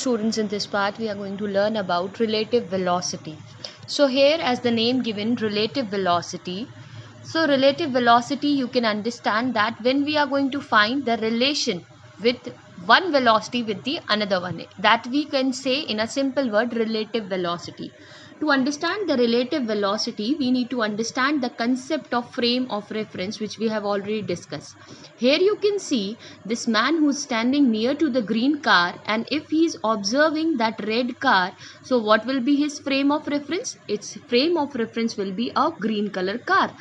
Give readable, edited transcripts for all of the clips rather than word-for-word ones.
students, in this part we are going to learn about relative velocity. So here, as the name given, relative velocity. So relative velocity, you can understand that when we are going to find the relation with one velocity with the another one, that we can say in a simple word, relative velocity. To understand the relative velocity, we need to understand the concept of frame of reference, which we have already discussed. Here you can see this man who is standing near to the green car, and if he is observing that red car, so what will be his frame of reference? Its frame of reference will be a green color car.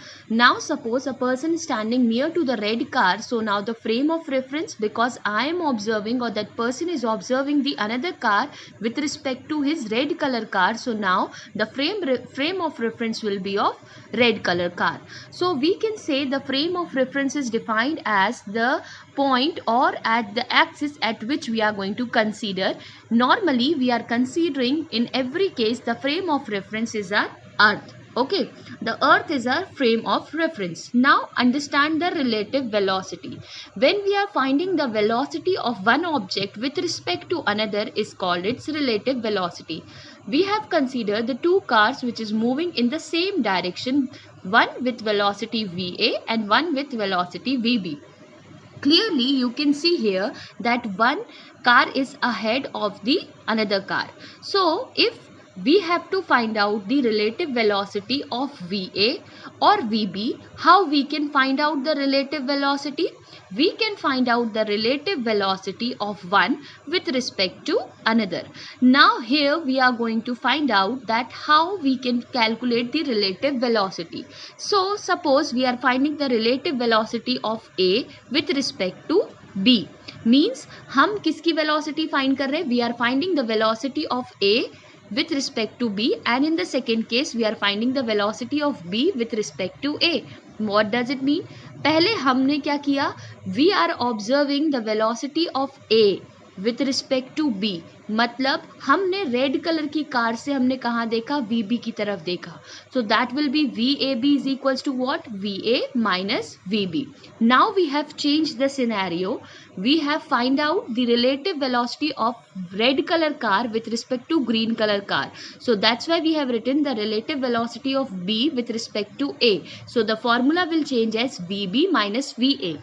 Now suppose a person is standing near to the red car, so now the frame of reference, because I am observing or that person is observing the another car with respect to his red color car, so now the frame of reference will be of red color car. So we can say the frame of reference is defined as the point or at the axis at which we are going to consider. Normally we are considering in every case the frame of reference is our earth. Okay, the earth is our frame of reference. Now understand the relative velocity. When we are finding the velocity of one object with respect to another is called its relative velocity. We have considered the two cars which is moving in the same direction, one with velocity VA and one with velocity VB. Clearly you can see here that one car is ahead of the another car. So if we have to find out the relative velocity of VA or VB, how we can find out the relative velocity? We can find out the relative velocity of one with respect to another. Now here we are going to find out that how we can calculate the relative velocity. So suppose we are finding the relative velocity of A with respect to B. Means हम किसकी velocity find कर रहे हैं? We are finding the velocity of A with respect to B, and in the second case we are finding the velocity of B with respect to A. What does it mean? पहले हमने क्या किया? We are observing the velocity of A with respect to B. मतलब हमने red colour की car से हमने कहाँ देखा? VB की तरफ देखा. So that will be VAB is equals to what? VA minus VB. Now we have changed the scenario. We have find out the relative velocity of red color car with respect to green color car. So that's why we have written the relative velocity of B with respect to A. So the formula will change as VB minus VA.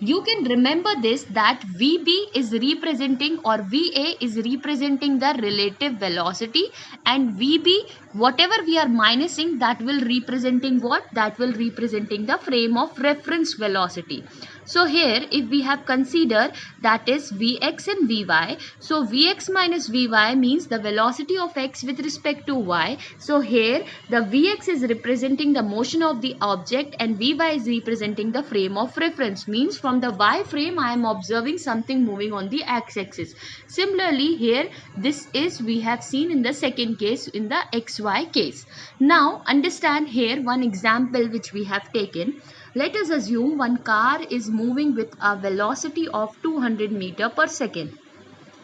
You can remember this, that VB is representing or VA is representing the relative velocity, and VB, whatever we are minusing, that will representing what? That will representing the frame of reference velocity. So here if we have considered that is Vx and Vy, so Vx minus Vy means the velocity of x with respect to y. So here the Vx is representing the motion of the object and Vy is representing the frame of reference. Means from the y frame I am observing something moving on the x-axis. Similarly here this is we have seen in the second case in the xy case. Now understand here one example which we have taken. Let us assume one car is moving with a velocity of 200 meter per second.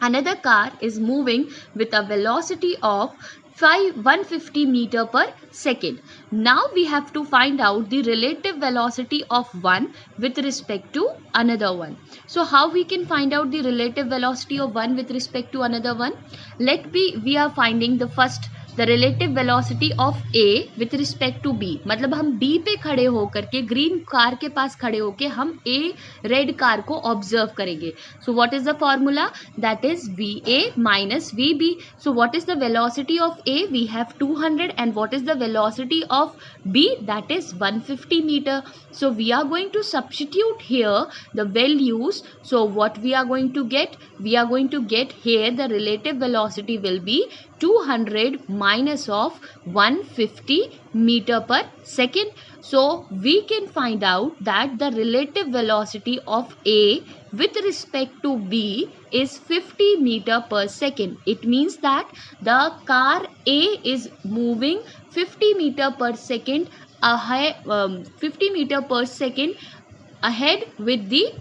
Another car is moving with a velocity of 150 meter per second. Now we have to find out the relative velocity of one with respect to another one. So how we can find out the relative velocity of one with respect to another one? We are finding the first the relative velocity of A with respect to B. मतलब हम B पे खड़े होकर के green car के पास खड़े होके हम A रेड कार को ऑब्जर्व करेंगे. So what is the formula? That is VA minus VB. So what is the velocity of A? We have 200, and what is the velocity of B? That is 150 meter. So we are going to substitute here the values. So what we are going to get? We are going to get here the relative velocity will be 200 minus of 150 meter per second. So we can find out that the relative velocity of A with respect to B is 50 meter per second. It means that the car A is moving 50 meter per second ahead, 50 meter per second ahead with the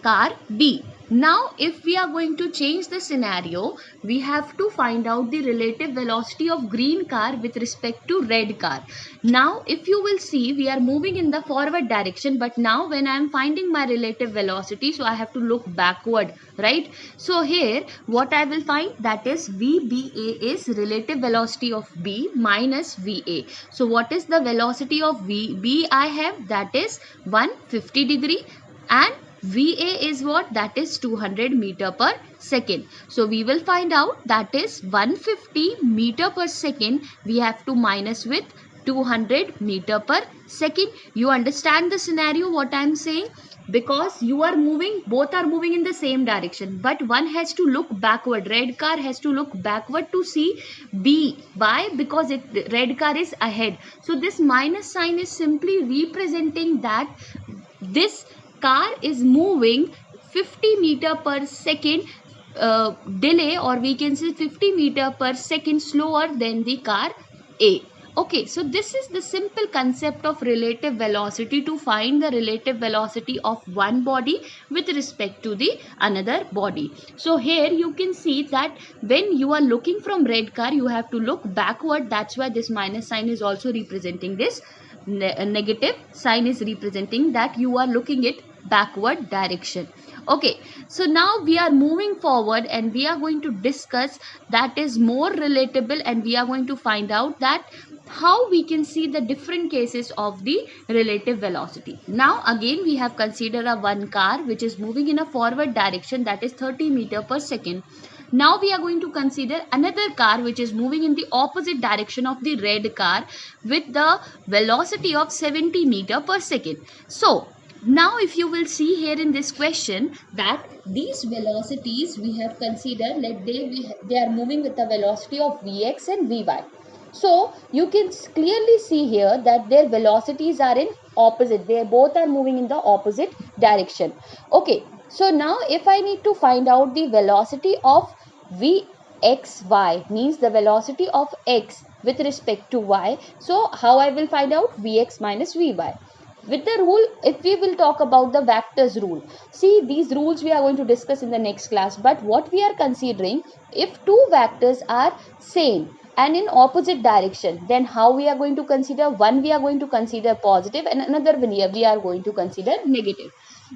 car B. Now, if we are going to change the scenario, we have to find out the relative velocity of green car with respect to red car. Now, if you will see, we are moving in the forward direction, but now when I am finding my relative velocity, so I have to look backward, right? So here, what I will find, that is VBA is relative velocity of B minus VA. So what is the velocity of VB I have? That is 150 degree, and VA is what? That is 200 meter per second. So we will find out, that is 150 meter per second we have to minus with 200 meter per second. You understand the scenario what I am saying? Because you are moving, both are moving in the same direction, but one has to look backward. Red car has to look backward to see B. Why? Because red car is ahead. So this minus sign is simply representing that this car is moving 50 meter per second delay, or we can say 50 meter per second slower than the car A. Okay, so this is the simple concept of relative velocity, to find the relative velocity of one body with respect to the another body. So here you can see that when you are looking from red car, you have to look backward. That's why this minus sign is also representing this. Negative sign is representing that you are looking it backward direction. Okay, so now we are moving forward and we are going to discuss that is more relatable, and we are going to find out that how we can see the different cases of the relative velocity. Now again we have considered a one car which is moving in a forward direction, that is 30 meter per second. Now we are going to consider another car which is moving in the opposite direction of the red car with the velocity of 70 meter per second. So now if you will see here in this question, that these velocities we have considered, they are moving with the velocity of Vx and Vy. So you can clearly see here that their velocities are in opposite. They both are moving in the opposite direction. Okay, so now if I need to find out the velocity of Vxy, means the velocity of x with respect to y. So how I will find out? Vx minus Vy. With the rule, if we will talk about the vectors rule, see these rules we are going to discuss in the next class, but what we are considering, if two vectors are same and in opposite direction, then how we are going to consider? One we are going to consider positive and another we are going to consider negative.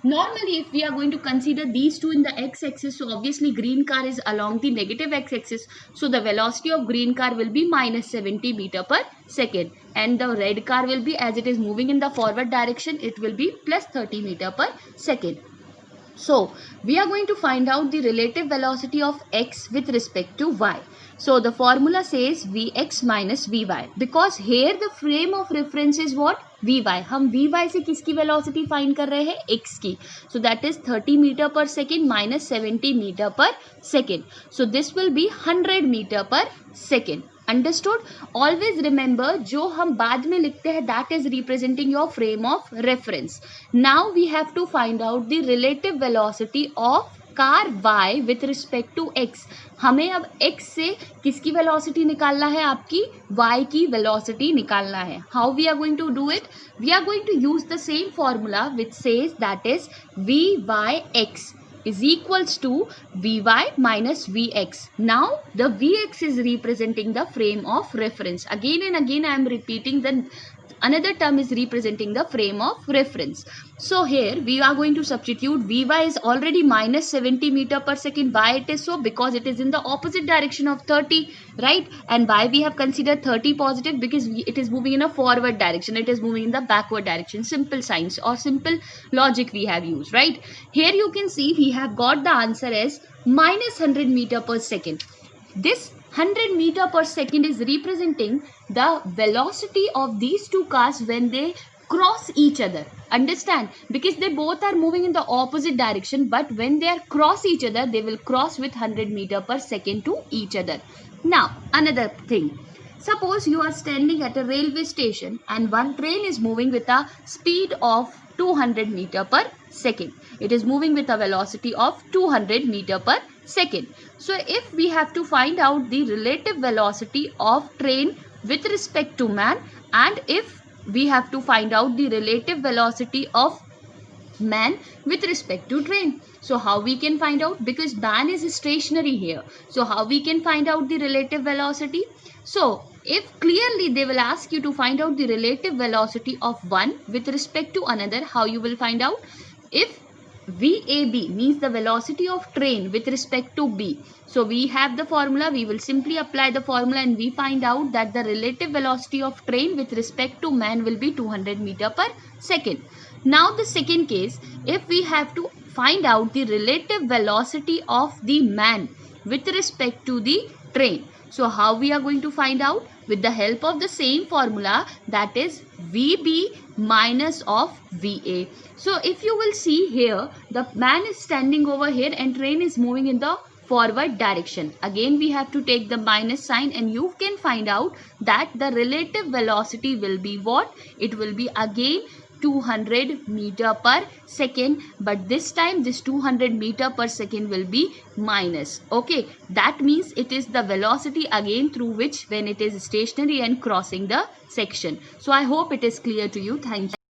Normally if we are going to consider these two in the x-axis, so obviously green car is along the negative x-axis, so the velocity of green car will be minus 70 meter per second, and the red car will be, as it is moving in the forward direction, it will be plus 30 meter per second. So we are going to find out the relative velocity of x with respect to y. So the formula says Vx minus Vy, because here the frame of reference is what? Vy. हम Vy से किसकी velocity find कर रहे हैं? X की. So that is 30 meter per second minus 70 meter per second. So this will be 100 meter per second. Understood? Always remember, जो हम बाद में लिखते हैं, that is representing your frame of reference. Now we have to find out the relative velocity of car y with respect to x. हमें अब x से किसकी velocity निकालना है? आपकी y की velocity निकालना है. How we are going to do it? We are going to use the same formula which says that is Vyx is equals to Vy minus Vx. Now the Vx is representing the frame of reference. Again and again I am repeating, the another term is representing the frame of reference. So here we are going to substitute. Vy is already minus 70 meter per second. Why it is so? Because it is in the opposite direction of 30, right? And why we have considered 30 positive? Because it is moving in a forward direction. It is moving in the backward direction. Simple science or simple logic we have used, right? Here you can see we have got the answer as minus 100 meter per second. This 100 meter per second is representing the velocity of these two cars when they cross each other. Understand? Because they both are moving in the opposite direction, but when they are cross each other, they will cross with 100 meter per second to each other. Now, another thing. Suppose you are standing at a railway station and one train is moving with a speed of 200 meter per second. It is moving with a velocity of 200 meter per second. So if we have to find out the relative velocity of train with respect to man, and if we have to find out the relative velocity of man with respect to train. So how we can find out? Because man is stationary here. So how we can find out the relative velocity? So if clearly they will ask you to find out the relative velocity of one with respect to another, how you will find out? If VAB means the velocity of train with respect to B. So we have the formula, we will simply apply the formula and we find out that the relative velocity of train with respect to man will be 200 meter per second. Now the second case, if we have to find out the relative velocity of the man with respect to the train. So how we are going to find out? With the help of the same formula, that is VB minus of VA. So if you will see here, the man is standing over here and train is moving in the forward direction. Again we have to take the minus sign and you can find out that the relative velocity will be what? It will be again 200 meter per second, but this time this 200 meter per second will be minus. Okay, that means it is the velocity again through which when it is stationary and crossing the section. So I hope it is clear to you. Thank you.